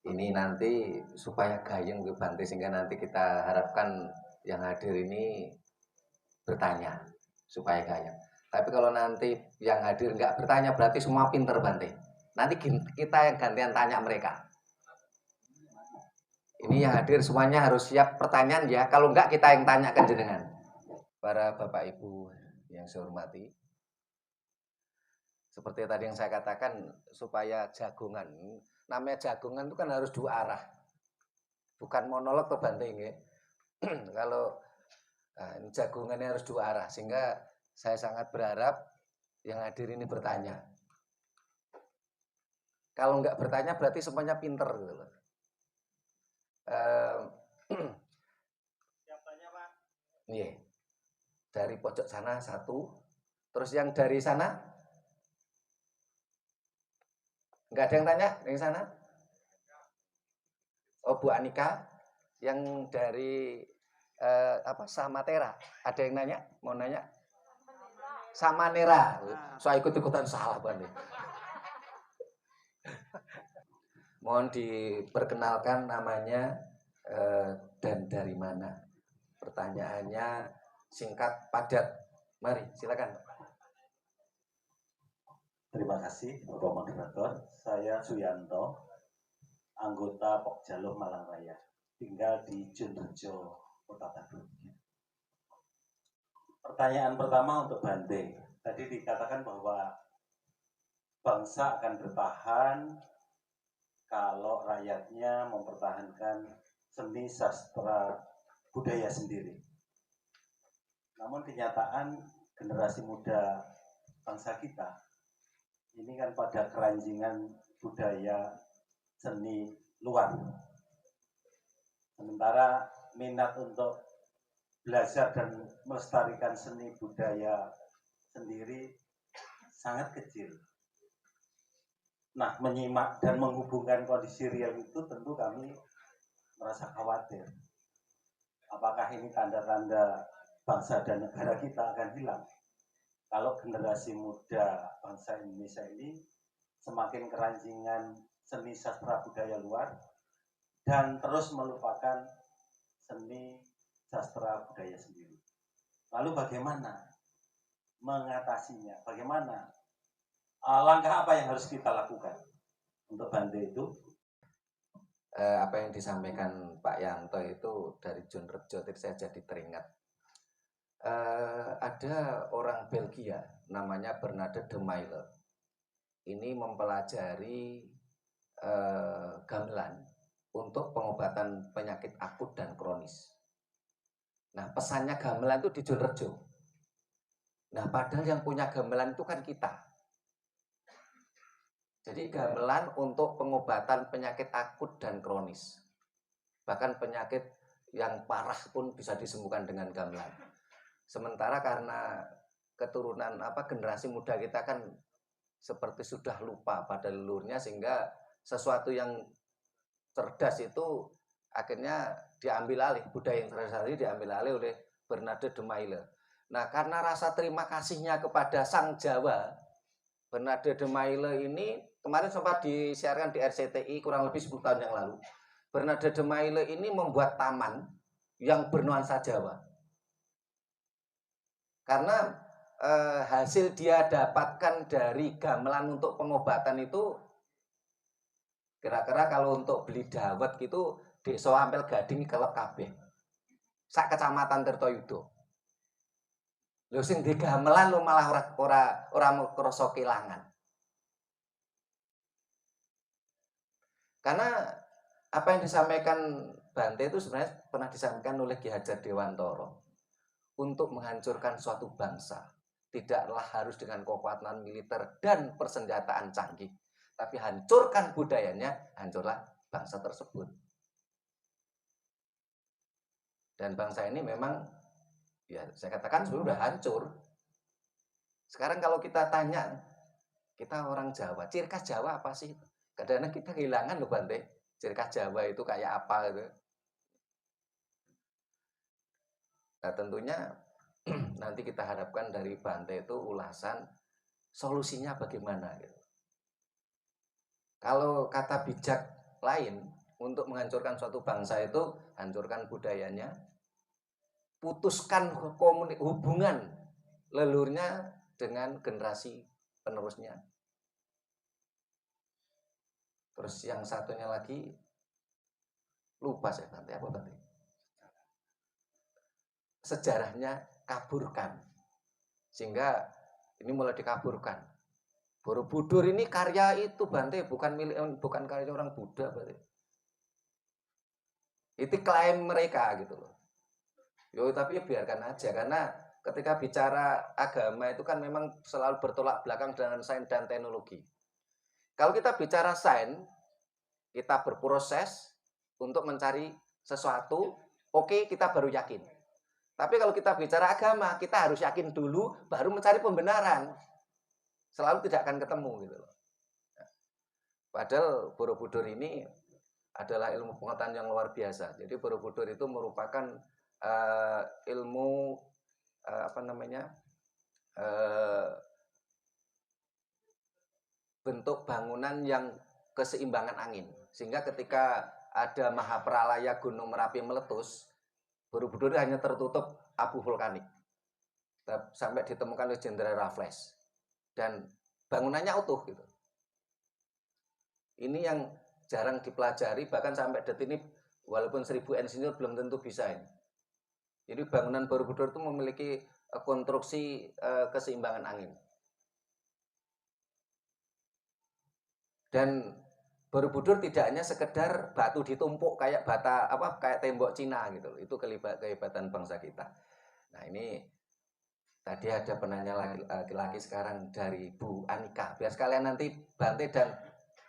ini nanti supaya gayeng ke Bante, sehingga nanti kita harapkan yang hadir ini bertanya supaya gayeng. Tapi kalau nanti yang hadir nggak bertanya berarti semua pinter Bante. Nanti kita yang gantian tanya mereka. Ini yang hadir semuanya harus siap pertanyaan ya. Kalau enggak kita yang tanya ke jenengan. Para Bapak Ibu yang saya hormati, seperti tadi yang saya katakan, supaya jagongan, namanya jagongan itu kan harus dua arah, bukan monolog atau banting ya. Kalau jagongannya harus dua arah, sehingga saya sangat berharap yang hadir ini bertanya. Kalau nggak bertanya berarti semuanya pinter gitu loh. Siapanya Pak? Iya. Dari pojok sana satu, terus yang dari sana nggak ada yang tanya dari sana? Oh, Bu Anika, yang dari Samatera, ada yang nanya? Mau nanya? Samanera. Saya ikut-ikutan salah Bang. Mohon diperkenalkan namanya dan dari mana. Pertanyaannya singkat, padat. Mari, silakan. Terima kasih Bapak Moderator. Saya Suyanto, anggota Pokjaluh Malang Raya, tinggal di Junrejo, Kota Bandung. Pertanyaan pertama untuk Bante. Tadi dikatakan bahwa bangsa akan bertahan kalau rakyatnya mempertahankan seni sastra budaya sendiri. Namun kenyataan generasi muda bangsa kita ini kan pada keranjingan budaya seni luar. Sementara minat untuk belajar dan melestarikan seni budaya sendiri sangat kecil. Nah, menyimak dan menghubungkan kondisi real itu tentu kami merasa khawatir. Apakah ini tanda-tanda bangsa dan negara kita akan hilang? Kalau generasi muda bangsa Indonesia ini semakin keranjingan seni sastra budaya luar dan terus melupakan seni sastra budaya sendiri. Lalu bagaimana mengatasinya? Bagaimana langkah apa yang harus kita lakukan untuk Bante itu? Apa yang disampaikan Pak Yanto itu dari Junrejo, saya jadi teringat. Ada orang Belgia namanya Bernard de Maille. Ini mempelajari gamelan untuk pengobatan penyakit akut dan kronis. Nah, pesannya gamelan itu di Junrejo. Nah, padahal yang punya gamelan itu kan kita. Jadi gamelan untuk pengobatan penyakit akut dan kronis. Bahkan penyakit yang parah pun bisa disembuhkan dengan gamelan. Sementara karena keturunan generasi muda kita kan seperti sudah lupa pada leluhurnya, sehingga sesuatu yang cerdas itu akhirnya diambil alih, budaya yang cerdas tadi diambil alih oleh Bernard de Maille. Nah, karena rasa terima kasihnya kepada Sang Jawa, Bernard de Maille ini kemarin sempat disiarkan di RCTI kurang lebih 10 tahun yang lalu. Bernard de Maille ini membuat taman yang bernuansa Jawa. Karena hasil dia dapatkan dari gamelan untuk pengobatan itu, kira-kira kalau untuk beli dawet gitu desa Ampel Gading kelep kabeh. Sak kecamatan Tirtoyudo. Lho sing di gamelan lo malah ora krasa kelangan. Karena apa yang disampaikan Bante itu sebenarnya pernah disampaikan oleh Ki Hajar Dewantoro. Untuk menghancurkan suatu bangsa, tidaklah harus dengan kekuatan militer dan persenjataan canggih, tapi hancurkan budayanya, hancurlah bangsa tersebut. Dan bangsa ini memang, ya saya katakan sudah hancur. Sekarang kalau kita tanya, kita orang Jawa, ciri khas Jawa apa sih? Kadang-kadang kita kehilangan loh Bante, ciri khas Jawa itu kayak apa gitu. Nah tentunya nanti kita harapkan dari Bante itu ulasan solusinya bagaimana gitu. Kalau kata bijak lain untuk menghancurkan suatu bangsa itu hancurkan budayanya, putuskan hubungan leluhurnya dengan generasi penerusnya. Terus yang satunya lagi lupa saya Bante, apa Bante? Sejarahnya kaburkan, sehingga ini mulai dikaburkan. Borobudur ini karya itu Bante, bukan karya orang Buddha Bante. Itu klaim mereka gitu loh. Yo tapi ya biarkan aja, karena ketika bicara agama itu kan memang selalu bertolak belakang dengan sains dan teknologi. Kalau kita bicara sains, kita berproses untuk mencari sesuatu, oke, kita baru yakin. Tapi kalau kita bicara agama, kita harus yakin dulu, baru mencari pembenaran. Selalu tidak akan ketemu gitu loh. Padahal Borobudur ini adalah ilmu pengetahuan yang luar biasa. Jadi Borobudur itu merupakan ilmu bentuk bangunan yang keseimbangan angin. Sehingga ketika ada Mahapralaya Gunung Merapi meletus, Borobudur hanya tertutup abu vulkanik sampai ditemukan oleh Jenderal Raffles, dan bangunannya utuh gitu. Ini yang jarang dipelajari, bahkan sampai detik ini walaupun 1000 insinyur belum tentu bisa ini. Jadi bangunan Borobudur itu memiliki konstruksi keseimbangan angin. Dan Borobudur tidak hanya sekedar batu ditumpuk kayak kayak tembok Cina gitu. Itu kehebatan bangsa kita. Nah, ini tadi ada penanya laki-laki sekarang dari Bu Anika. Biar sekalian nanti Bante dan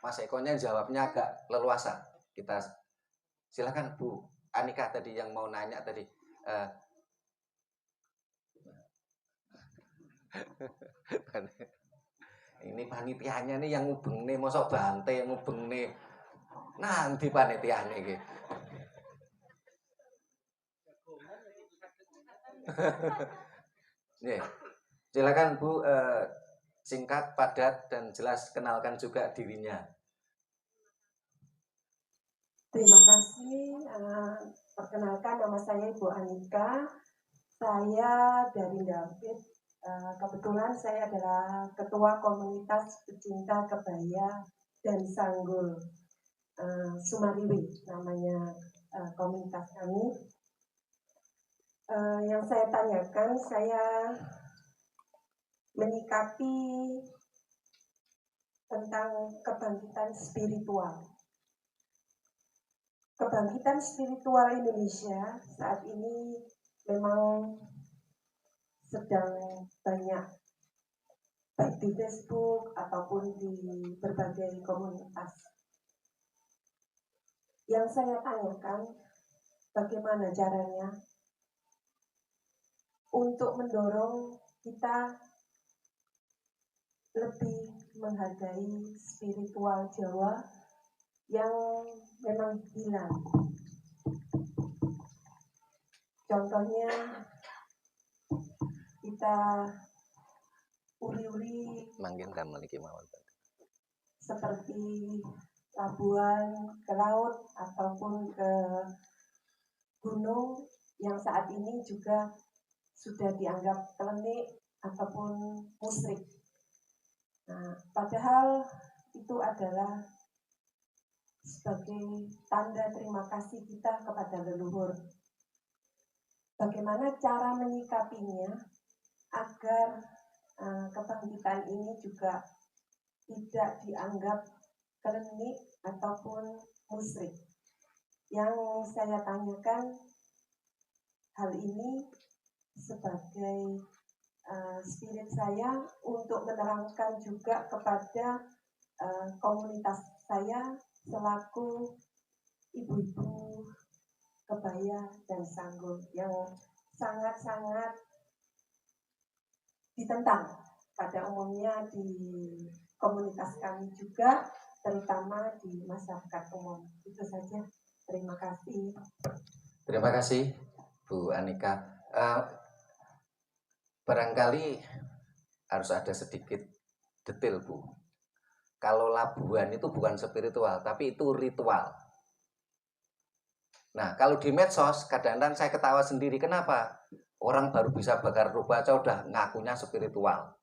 Mas Ekonya jawabnya agak leluasa. Kita silakan Bu Anika tadi yang mau nanya tadi. Ini panitianya nih yang ngubeng nih, mosok Bante yang ngubeng nih. Nanti panitianya iki. Yeah. Silakan Bu, singkat, padat, dan jelas, kenalkan juga dirinya. Terima kasih. Perkenalkan, nama saya Ibu Anika. Saya dari Dampit. Kebetulan saya adalah ketua komunitas pecinta kebaya dan sanggul Sumariwi, namanya komunitas kami. Yang saya tanyakan, saya menyikapi tentang kebangkitan spiritual. Kebangkitan spiritual Indonesia saat ini memang sedang banyak, baik di Facebook ataupun di berbagai komunitas. Yang saya tanyakan, bagaimana caranya untuk mendorong kita lebih menghargai spiritual Jawa yang memang hilang. Contohnya, kita uri-uri seperti labuan ke laut ataupun ke gunung yang saat ini juga sudah dianggap klinik ataupun musyrik. Nah, padahal itu adalah sebagai tanda terima kasih kita kepada leluhur. Bagaimana cara menyikapinya agar kebangkitan ini juga tidak dianggap klinik ataupun musyrik. Yang saya tanyakan hal ini sebagai spirit saya untuk menerangkan juga kepada komunitas saya selaku ibu-ibu kebaya dan sanggul yang sangat-sangat ditentang pada umumnya di komunitas kami juga, terutama di masyarakat umum. Itu saja. Terima kasih. Terima kasih Bu Anika. Barangkali harus ada sedikit detail Bu. kalau Labuhan itu bukan spiritual, tapi itu ritual. Nah, kalau di medsos kadang-kadang saya ketawa sendiri. Kenapa? Orang baru bisa bakar rubah aja udah ngakunya spiritual.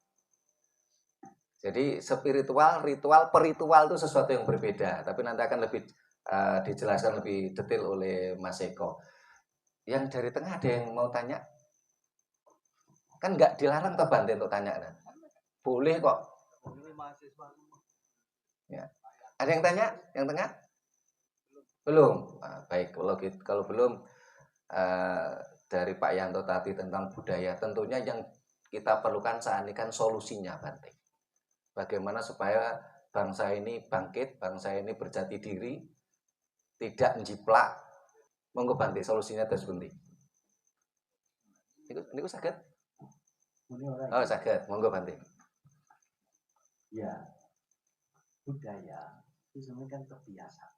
Jadi spiritual, ritual, peritual itu sesuatu yang berbeda. Tapi nanti akan lebih dijelaskan lebih detail oleh Mas Eko. Yang dari tengah ada yang mau tanya? Kan nggak dilarang toh Bante untuk tanya kan? Boleh kok. Ya. Ada yang tanya? Yang tengah? Belum. Nah, baik, kalau belum dari Pak Yanto tadi tentang budaya, tentunya yang kita perlukan saat ini kan solusinya, Bante. Bagaimana supaya bangsa ini bangkit, bangsa ini berjati diri, tidak menjiplak. Monggo Bante, solusinya terus Bante. Ini sakit? Oh sakit, monggo Bante. Ya, budaya itu sebenarnya kan kebiasaan.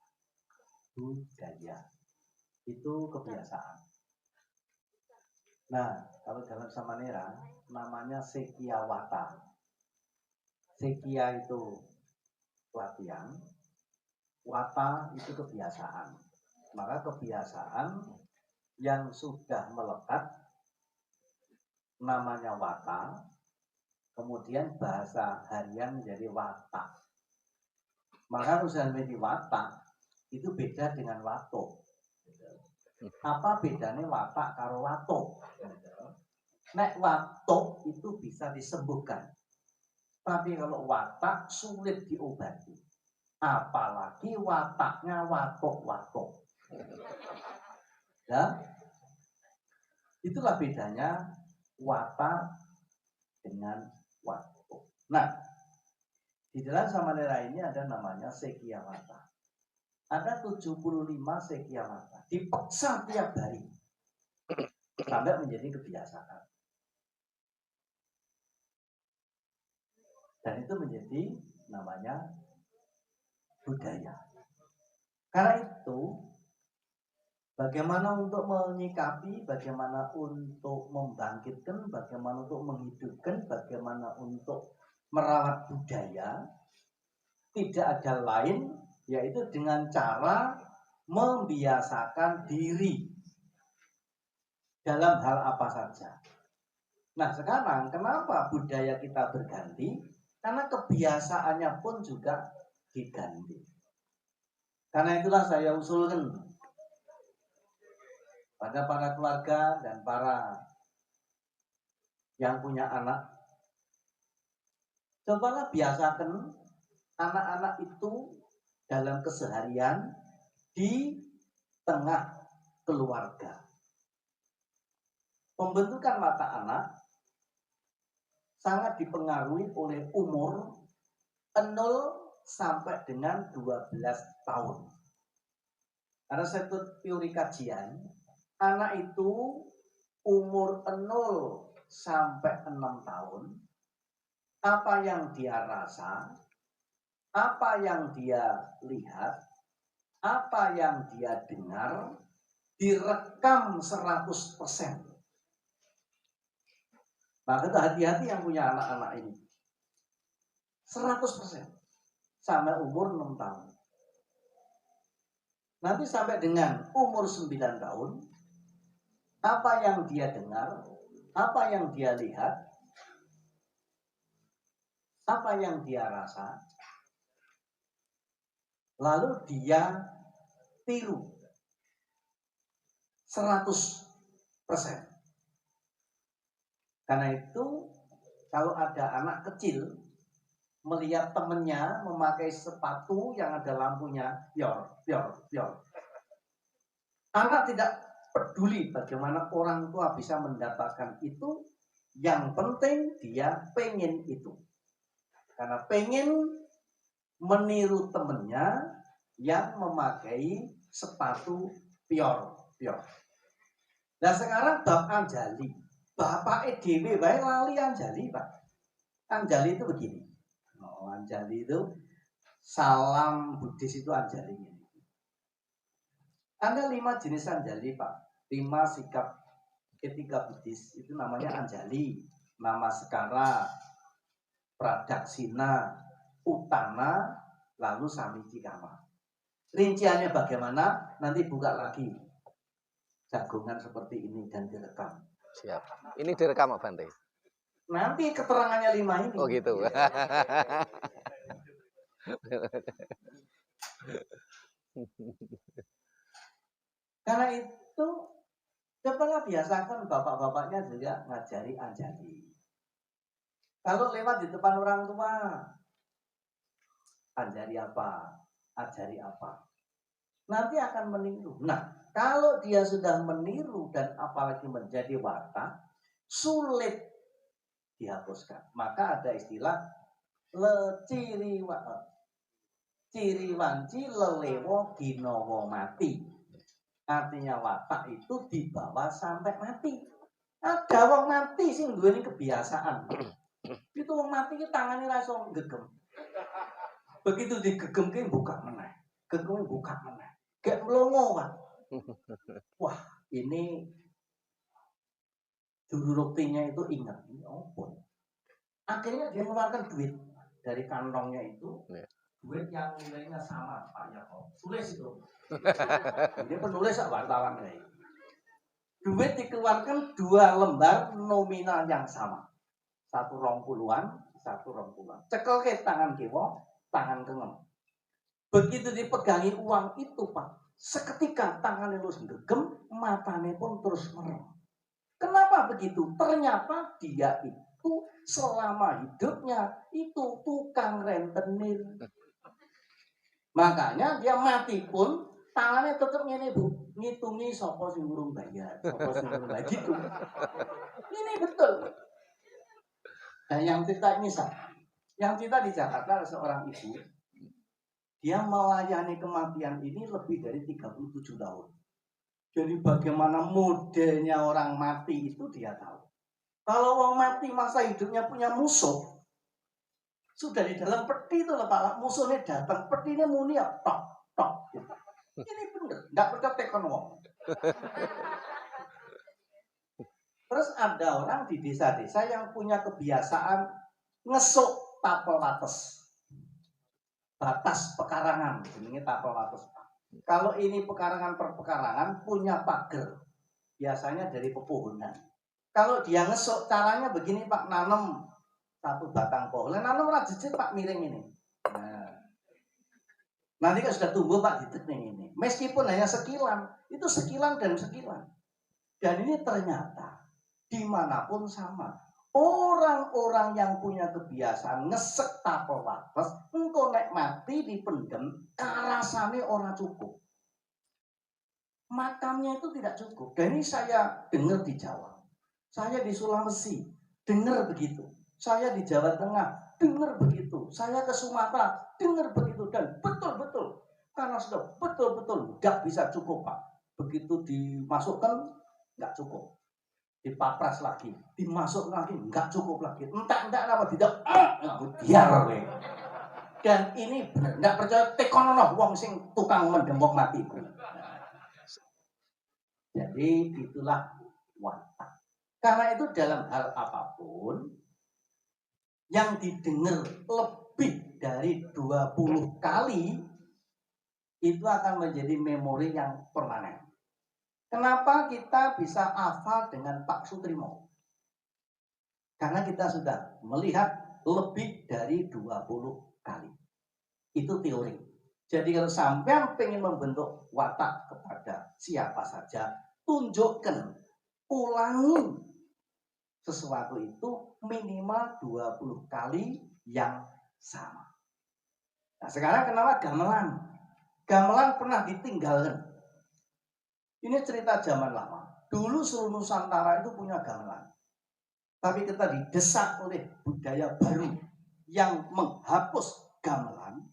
Budaya itu kebiasaan. Nah, kalau dalam Samanera namanya Sekiawata. Sekia itu latihan, wata itu kebiasaan. Maka kebiasaan yang sudah melekat namanya wata, kemudian bahasa harian menjadi wata. Maka usaha menjadi wata itu beda dengan wato. Apa bedanya watak karo wato? Nek wato itu bisa disembuhkan, tapi kalau watak sulit diobati. Apalagi wataknya watok-watok. Ya, itulah bedanya watak dengan wato. Nah, di dalam Samanera ini ada namanya Sekiawata. Ada 75 Sekiawata. Dipaksa tiap hari. Sampai menjadi kebiasaan. Dan itu menjadi namanya budaya. Karena itu, bagaimana untuk menyikapi, bagaimana untuk membangkitkan, bagaimana untuk menghidupkan, bagaimana untuk merawat budaya, tidak ada lain yaitu dengan cara membiasakan diri dalam hal apa saja. Nah sekarang kenapa budaya kita berganti? Karena kebiasaannya pun juga diganti. Karena itulah saya usulkan pada para keluarga dan para yang punya anak, cobalah biasakan anak-anak itu dalam keseharian di tengah keluarga. Pembentukan mata anak sangat dipengaruhi oleh umur 0 sampai dengan 12 tahun. Karena satu teori kajian, anak itu umur 0 sampai 6 tahun, apa yang dia rasa, apa yang dia lihat, apa yang dia dengar, direkam 100%. Maka itu hati-hati yang punya anak-anak ini. 100% sampai umur 6 tahun. Nanti sampai dengan umur 9 tahun, apa yang dia dengar, apa yang dia lihat, apa yang dia rasa, lalu dia tiru 100%. Karena itu kalau ada anak kecil melihat temannya memakai sepatu yang ada lampunya, pior. Anak tidak peduli bagaimana orang tua bisa mendapatkan itu, yang penting dia pengen itu. Karena pengen meniru temannya yang memakai sepatu pior. Nah sekarang bab Anjali, bapak EDW baik lali Anjali Pak. Anjali itu begini. Anjali itu salam Buddhis itu Anjali. Ada 5 jenis Anjali Pak. 5 sikap etika Buddhis itu namanya Anjali, Namaskara, Pradaksina, utana, lalu samiji kama. Rinciannya bagaimana? Nanti buka lagi jagongan seperti ini dan direkam. Siap. Ini direkam Pak Bante. Nanti keterangannya 5 ini. Oh gitu. Karena itu cobalah biasakan bapak-bapaknya juga ngajari anjali. Kalau lewat di depan orang tua, anjali apa, ajari apa, nanti akan meniru. Nah, kalau dia sudah meniru dan apalagi menjadi watak, sulit dihapuskan. Maka ada istilah ciri wanci lelewo ginowo mati. Artinya watak itu dibawa sampai mati. Ada wong mati sing duweni kebiasaan. Itu wong mati ki tangane langsung gegem. Begitu digegemke buka meneh. Gegeme buka meneh. Gak melongo, Pak. Wah, ini duruktinya itu ingat ini apa? Akhirnya dia mengeluarkan duit dari kantongnya itu. Duit yang nilainya sama Pak Yakob. Tulis itu. Dia penulis wartawan ini. Duit dikeluarkan 2 lembar nominal yang sama. 120-an, 120-an. Cekel ke tangan kiwa, tangan kengem. Begitu dipegangi uang itu Pak, seketika tangannya terus gegem, matanya pun terus merem. Kenapa begitu? Ternyata dia itu selama hidupnya itu tukang rentenir. Makanya dia mati pun tangannya tetap ngene Bu, ngitungi sapa sing urung bayar, sapa sing urung bayar gitu. Ini betul. Dan yang cerita ini yang cerita di Jakarta ada seorang ibu, dia melayani kematian ini lebih dari 37 tahun. Jadi bagaimana modelnya orang mati itu dia tahu. Kalau orang mati masa hidupnya punya musuh, sudah di dalam peti itu Pak, musuhnya datang, petinya muni ya tok tok. Ini bener, nggak percaya tekon wong. Terus ada orang di desa-desa yang punya kebiasaan ngesuk tapel wates. Batas pekarangan, jenenge tapel wates. Kalau ini pekarangan per pekarangan punya pagar. Biasanya dari pepohonan. Kalau dia ngesuk caranya begini Pak, nanam 1 batang pohon. Nanam ora jejit Pak miring ini. Nah. Nanti kan sudah tumbuh Pak ditekning ini. Meskipun hanya sekilan, itu sekilan dan sekilan. Dan ini ternyata dimanapun sama. Orang-orang yang punya kebiasaan ngesek tapel wates, engko nek mati dipendem, karasane ora cukup. Makamnya itu tidak cukup. Dan ini saya dengar di Jawa. Saya di Sulawesi, dengar begitu. Saya di Jawa Tengah, dengar begitu. Saya ke Sumatera, dengar begitu. Dan betul-betul, karena sudah betul-betul nggak bisa cukup Pak. Begitu dimasukkan, nggak cukup. Dipapras lagi, dimasuk lagi, nggak cukup lagi. Entah apa tidak, biar we. Dan ini benar, nggak percaya tekonono wong sing tukang mendembok mati. Jadi itulah watak. Karena itu dalam hal apapun yang didengar lebih dari 20 kali itu akan menjadi memori yang permanen. Kenapa kita bisa hafal dengan Pak Sutrimo? Karena kita sudah melihat lebih dari 20 kali. Itu teori. Jadi kalau sampai pengen membentuk watak kepada siapa saja, tunjukkan, ulangi sesuatu itu minimal 20 kali yang sama. Nah sekarang kenapa gamelan? Gamelan pernah ditinggalkan. Ini cerita zaman lama. Dulu seluruh Nusantara itu punya gamelan. Tapi kita didesak oleh budaya baru yang menghapus gamelan.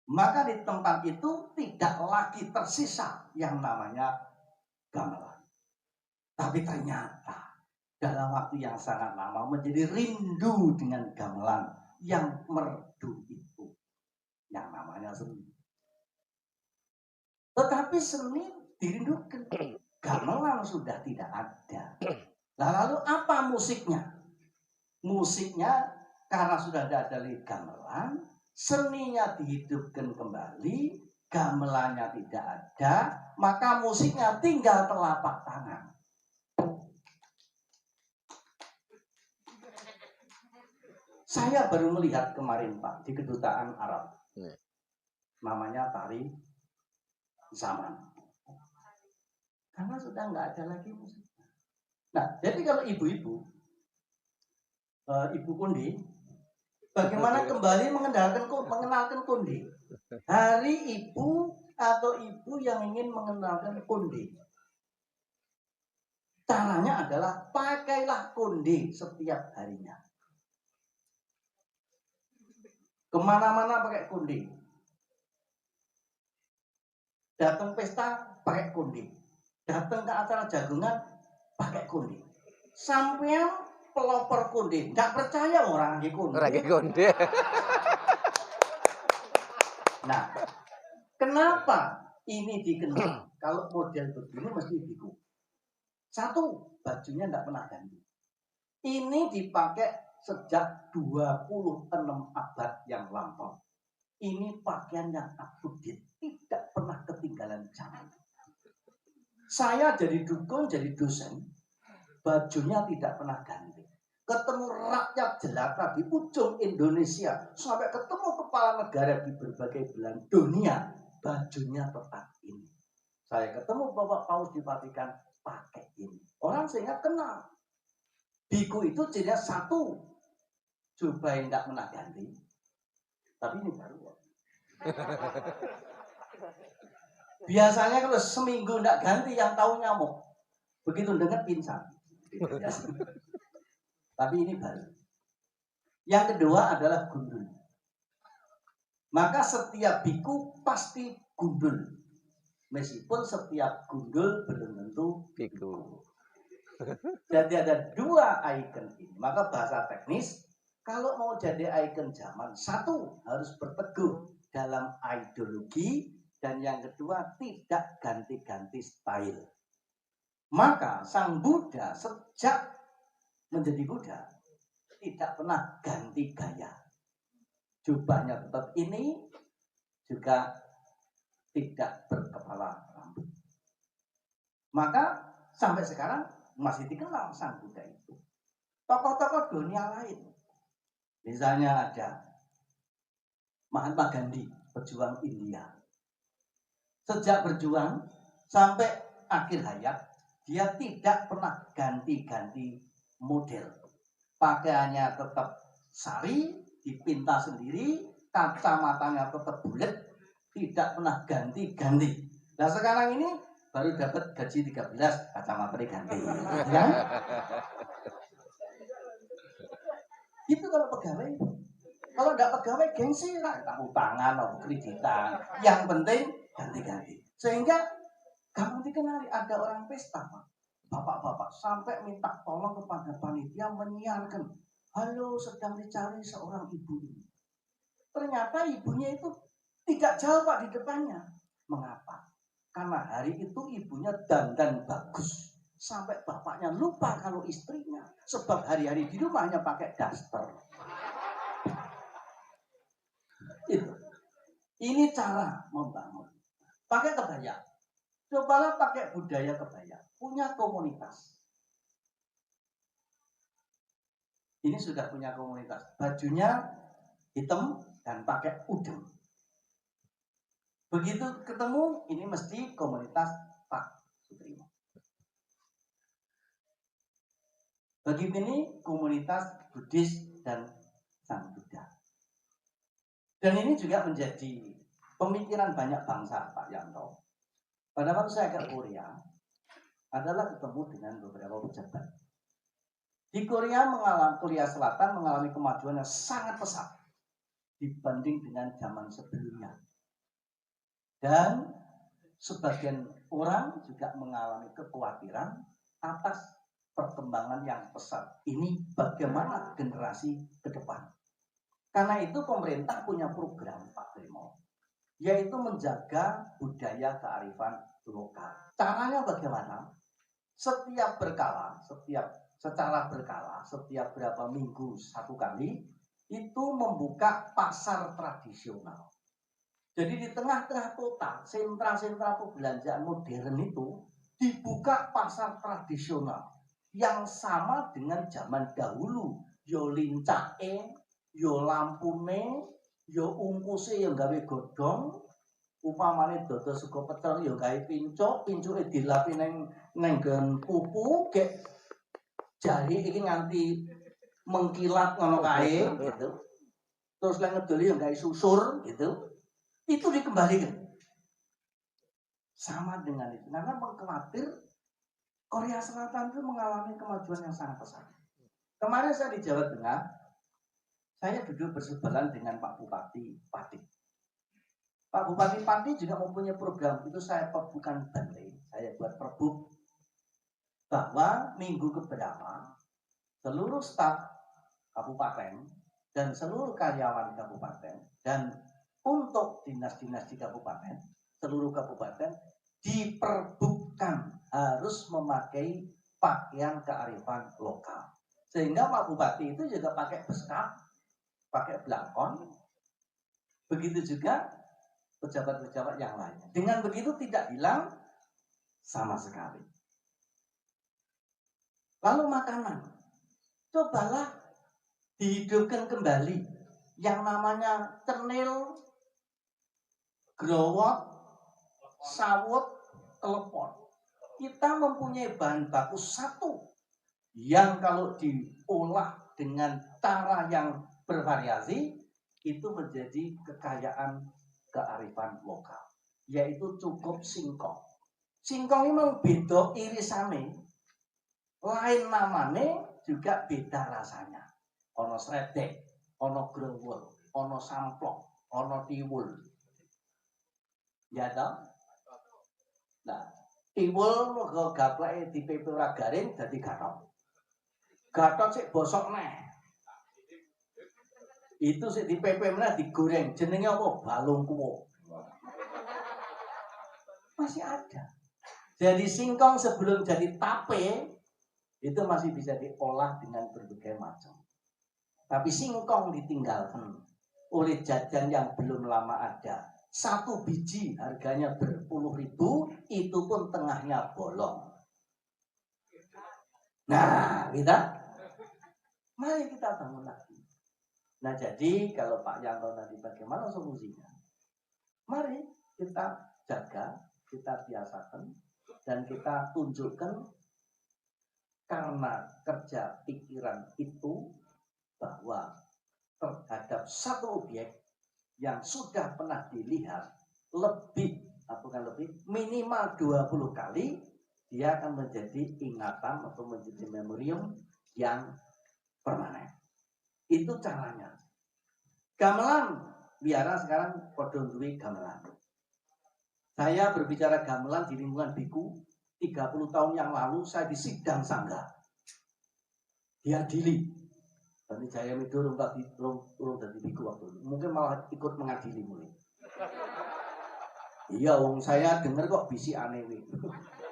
Maka di tempat itu tidak lagi tersisa yang namanya gamelan. Tapi ternyata dalam waktu yang sangat lama menjadi rindu dengan gamelan yang merdu itu. Yang namanya seni. Tetapi seni dirindukan. Gamelan sudah tidak ada. Lalu apa musiknya? Musiknya Karena sudah tidak ada lagi gamelan, seninya dihidupkan kembali, gamelannya tidak ada, maka musiknya tinggal telapak tangan. Saya baru melihat kemarin Pak di kedutaan Arab, namanya tari zaman, karena sudah nggak ada lagi musik. Nah, jadi kalau ibu-ibu, ibu Kundi, bagaimana kembali mengenalkan Kundi? Hari ibu atau ibu yang ingin mengenalkan Kundi, caranya adalah pakailah Kundi setiap harinya. Kemana-mana pakai Kundi. Datang pesta pakai Kundi. Datang ke acara jagungan pakai Kundi. Sampai pelopor Kundi. Nggak percaya orang lagi Kundi. Lagi Kundi. Nah, kenapa ini dikenal? Kalau model begini mesti biku. Satu, bajunya nggak pernah ganti. Ini dipakai sejak 26 abad yang lampau. Ini pakaian yang up-to-date, tidak pernah ketinggalan zaman. Saya jadi dukun, jadi dosen, bajunya tidak pernah ganti. Ketemu rakyat jelata di ujung Indonesia, sampai ketemu kepala negara di berbagai belahan dunia, bajunya tetap ini. Saya ketemu Bapak Paus di Vatikan, pakai ini. Orang sehingga kenal. Biku itu cirinya satu, jubah yang tidak pernah ganti. Tapi ini baru. Biasanya kalau seminggu tidak ganti, yang tahu nyamuk. Begitu dengar pingsan. Tapi ini baru. Yang kedua adalah gundul. Maka setiap biku pasti gundul. Meskipun setiap gundul belum tentu biku. Jadi ada dua ikon ini. Maka bahasa teknis, kalau mau jadi ikon zaman, satu harus berteguh dalam ideologi, dan yang kedua tidak ganti-ganti style. Maka Sang Buddha sejak menjadi Buddha tidak pernah ganti gaya. Jubahnya tetap ini, juga tidak berkepala rambut. Maka sampai sekarang masih dikenal Sang Buddha itu. Tokoh-tokoh dunia lain, misalnya ada Mahatma Gandhi, pejuang India. Sejak berjuang sampai akhir hayat, dia tidak pernah ganti-ganti model. Pakaiannya tetap sari, dipinta sendiri, kacamatanya tetap bulat, tidak pernah ganti-ganti. Nah sekarang ini baru dapat gaji 13, kacamata diganti. Ya? Itu kalau pegawai. Kalau enggak pegawai gengsi lah, utangan atau kreditan. Yang penting ganti-ganti. Sehingga gampang dikenali. Ada orang pesta, bapak-bapak sampai minta tolong kepada panitia menyiarkan, halo, sedang dicari seorang ibu ini. Ternyata ibunya itu tidak jauh Pak di depannya. Mengapa? Karena hari itu ibunya dandan bagus. Sampai bapaknya lupa kalau istrinya. Sebab hari-hari di rumah hanya pakai daster. Itu. Ini cara membangun. Pakai kebaya. Cobalah pakai budaya kebaya. Punya komunitas. Ini sudah punya komunitas. Bajunya hitam dan pakai udeng. Begitu ketemu, ini mesti komunitas Pak Sutrimo. Begitu ini komunitas Buddhis dan Sang Buddha. Dan ini juga menjadi pemikiran banyak bangsa Pak Yanto. Pada waktu saya ke Korea, adalah ketemu dengan beberapa pejabat. Di Korea Selatan mengalami kemajuan yang sangat pesat dibanding dengan zaman sebelumnya. Dan sebagian orang juga mengalami kekhawatiran atas perkembangan yang pesat ini, bagaimana generasi ke depan. Karena itu pemerintah punya program Pak Trimo, yaitu menjaga budaya kearifan lokal. Caranya bagaimana? Secara berkala, setiap berapa minggu satu kali, itu membuka pasar tradisional. Jadi di tengah-tengah kota, sentra-sentra perbelanjaan modern itu dibuka pasar tradisional yang sama dengan zaman dahulu. Yo lincake, yo lampune, yo ungkuse yang gawe godhong, upamane dodo sego pecel yo gawe pincuk, pincuke dilapi neng nggon pupu, gek jari iki nganti mengkilat ngono kae gitu. Terus lek ngedoli yo gawe susur gitu. Itu dikembalikan. Sama dengan itu. Karena mengkhawatir Korea Selatan itu mengalami kemajuan yang sangat pesat. Kemarin saya di Jawa Tengah, saya duduk bersebelahan dengan Pak Bupati Pati. Pak Bupati Pati juga mempunyai program, itu saya bukan banding, saya buat perbuk bahwa minggu keberapa seluruh staf kabupaten dan seluruh karyawan kabupaten dan untuk dinas-dinas di kabupaten, seluruh kabupaten diperbukkan harus memakai pakaian kearifan lokal. Sehingga Pak Bupati itu juga pakai beskap, pakai blakon. Begitu juga pejabat-pejabat yang lainnya. Dengan begitu tidak hilang sama sekali. Lalu makanan. Cobalah dihidupkan kembali yang namanya cenil, growot, sawut, telepon. Kita mempunyai bahan baku satu yang kalau diolah dengan cara yang bervariasi itu menjadi kekayaan kearifan lokal, yaitu cukup singkong. Singkong ini memang beda irisane, lain namanya juga beda rasanya. Ono sredek, ono growol, ono samplok, ono tiwul. Ya toh? Nah, tiwul mergo gapleke dipepe ora garing dadi gathot. Gathot sik bosok neh. Itu sik dipepe meneh digoreng, jenenge apa? Balung kuwo. Masih ada. Jadi singkong sebelum jadi tape itu masih bisa diolah dengan berbagai macam. Tapi singkong ditinggalkan oleh jajan yang belum lama ada. Satu biji harganya berpuluh ribu, itu pun tengahnya bolong. Nah, mari kita bangun lagi. Nah, jadi kalau Pak Yanto tadi bagaimana solusinya? Mari kita jaga, kita biasakan, dan kita tunjukkan karena kerja pikiran itu bahwa terhadap satu objek yang sudah pernah dilihat minimal 20 kali, dia akan menjadi ingatan atau menjadi memorium yang permanen. Itu caranya. Gamelan, biara sekarang podo duwe gamelan. Saya berbicara gamelan di lingkungan biku 30 tahun yang lalu saya di sidang sangga. Diadili. Nanti saya midur urung dadi biku waktu itu. Mungkin malah ikut mengadili mulai. Iya, wong saya dengar kok bisi aneh nih.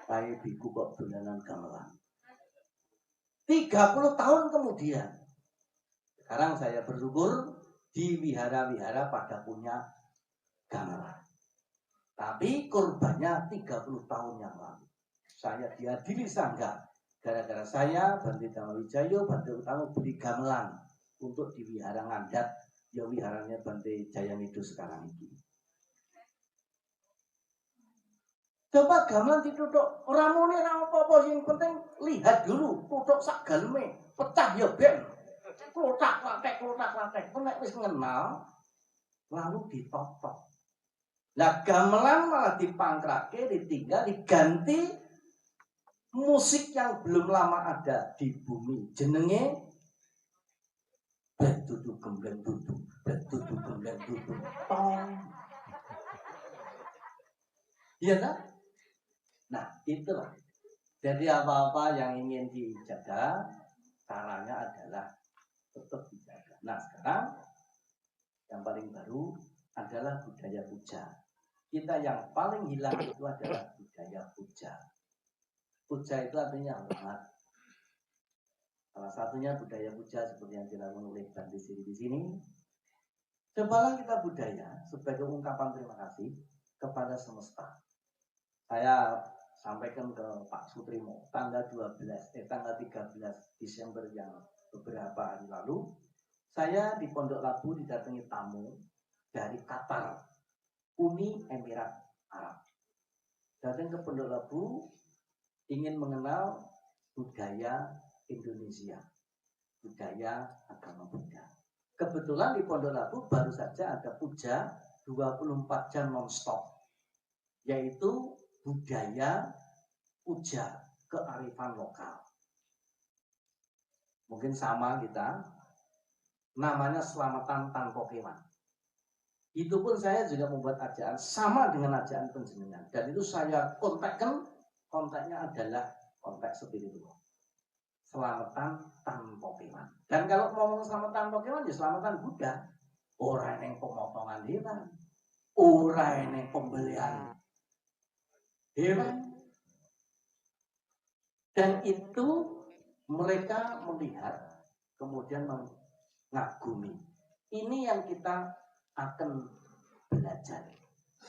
Kayak biku kok dolanan gamelan. 30 tahun kemudian, sekarang saya bersyukur di wihara-wihara pada punya gamelan. Tapi korbannya 30 tahun yang lalu. Saya diadili sangga. Gara-gara saya, Bante Dhammawijayo, Bante Utama beli gamelan untuk di wihara Ngandat, ya wiharanya Bante Jayamido sekarang ini. Coba gamelan ditutuk, ora muni ora apa-apa, yang penting lihat dulu, tutuk sak galeme, pecah ya ben. Klotak-klatek, nek wis ngenal, lalu ditotok. Lah gamelan malah dipangkrake, ditinggal, diganti musik yang belum lama ada di bumi, jenenge betutu gembleng tutu, betutu gembleng tutu, tong. Iya kan? Nah itulah. Jadi apa-apa yang ingin dijaga, caranya adalah tetap dijaga. Nah sekarang yang paling baru adalah budaya puja. Kita yang paling hilang itu adalah budaya puja. Puja itu artinya hormat. Salah satunya budaya puja seperti yang dilakukan oleh Bante Siri di sini. Cobalah kita budaya sebagai ungkapan terima kasih kepada semesta. Saya sampaikan ke Pak Sutrimo tanggal 13 Desember yang beberapa hari lalu, saya di Pondok Labu didatangi tamu dari Qatar, Uni Emirat Arab. Datang ke Pondok Labu ingin mengenal budaya Indonesia, budaya agama Buddha. Kebetulan di Pondok Labu baru saja ada puja 24 jam non-stop, yaitu budaya puja kearifan lokal. Mungkin sama kita, namanya selamatan tanpa kewan. Itu pun saya juga membuat ajaan sama dengan ajaan penjenengan. Dan itu saya kontaknya adalah kontak spiritual. Selamatan tanpa kewan. Dan kalau ngomong selamatan tanpa kewan, ya selamatan Buddha. Orang yang pemotongan hewan, orang yang pembelian hewan. Dan itu mereka melihat, kemudian mengagumi. Ini yang kita akan belajar.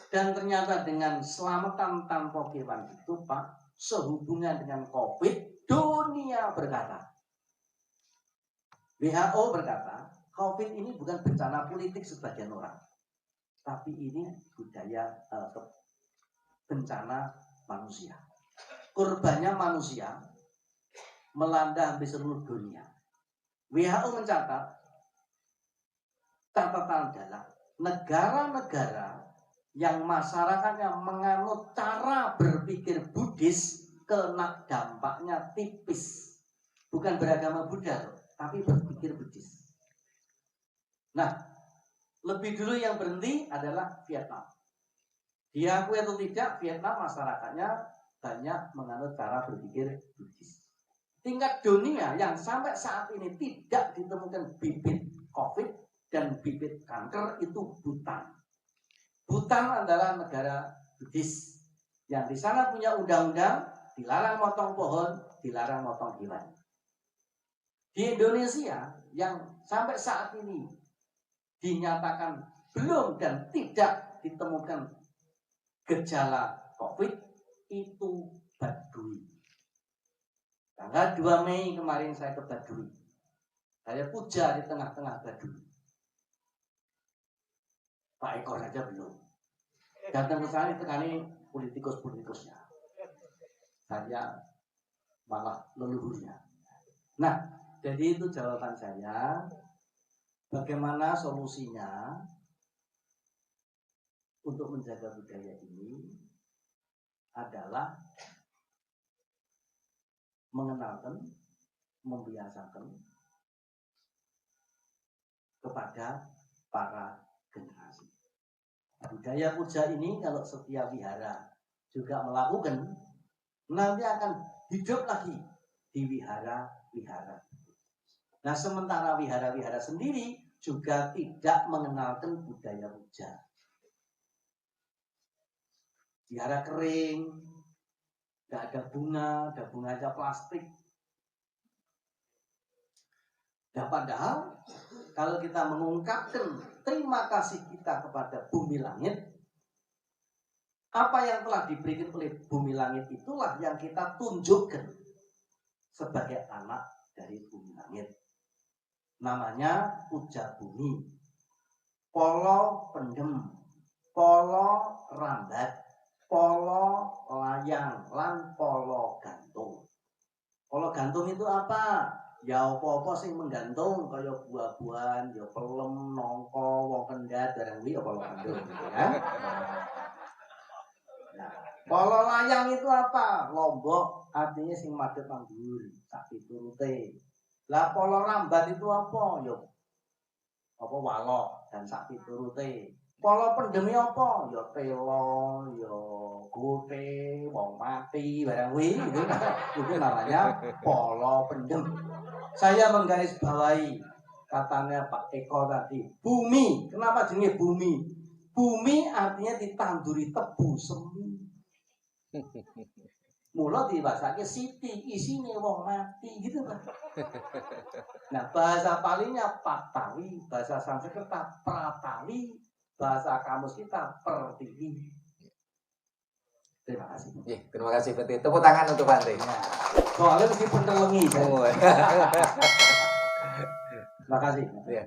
Dan ternyata dengan selamatan tanpa kewan itu, Pak, sehubungan dengan COVID, dunia berkata, WHO berkata, COVID ini bukan bencana politik sebagian orang, tapi ini budaya bencana manusia. Korbannya manusia melanda hampir seluruh dunia. WHO mencatat, catatan adalah negara-negara yang masyarakatnya menganut cara berpikir Buddhis kena dampaknya tipis. Bukan beragama Buddha, tapi berpikir Buddhis. Nah, lebih dulu yang berhenti adalah Vietnam. Diakui atau tidak, Vietnam masyarakatnya banyak menganut cara berpikir Buddhis. Tingkat dunia yang sampai saat ini tidak ditemukan bibit COVID dan bibit kanker itu Bhutan. Bhutan adalah negara Buddhis yang di sana punya undang-undang dilarang motong pohon, dilarang motong hewan. Di Indonesia yang sampai saat ini dinyatakan belum dan tidak ditemukan gejala COVID itu Baduy. Tanggal 2 Mei kemarin saya ke Baduy. Saya puja di tengah-tengah Baduy. Pak Eko saja belum. Datang ke sana ditekani politikus-politikusnya. Saya malah leluhurnya. Nah, jadi itu jawaban saya. Bagaimana solusinya untuk menjaga budaya ini adalah mengenalkan, membiasakan kepada para generasi. Budaya puja ini kalau setiap wihara juga melakukan, nanti akan hidup lagi di wihara-wihara. Nah, sementara wihara-wihara sendiri juga tidak mengenalkan budaya puja. Wihara kering, tidak ada bunga aja plastik. Nah, padahal kalau kita mengungkapkan terima kasih kita kepada bumi langit, apa yang telah diberikan oleh bumi langit itulah yang kita tunjukkan sebagai anak dari bumi langit. Namanya puja bumi, polo pendem, polo rambat, polo layang, lan polo gantung. Polo gantung itu apa? Ya apa-apa sing menggantung kaya buah-buahan, ya pelem, nongko, wong kendat, barang kuwi ya polo gantung gitu kan. Nah, polo layang itu apa? Lombok, artinya sing madhep nang dhuwur, sak piturute. Lah polo rambat itu apa? Ya apa walok dan sak piturute. Polo pendemi apa? Ya telo, ya gote, wong mati, barang kuwi gitu. Itu namanya polo pendem. Saya menggarisbawahi katanya Pak Eko tadi, bumi. Kenapa jenenge bumi? Bumi artinya ditanduri tebu semu. Mula dibasake siti, isine wong mati gitu kan. Nah, bahasa Palinya Paktawi, bahasa Sanskerta Pratawi, bahasa kamus kita Pertiwi. Terima kasih. Terima kasih Bante. Tepuk tangan untuk Bante. Soalnya mesti pentelengi. Oh. Terima kasih. Iya.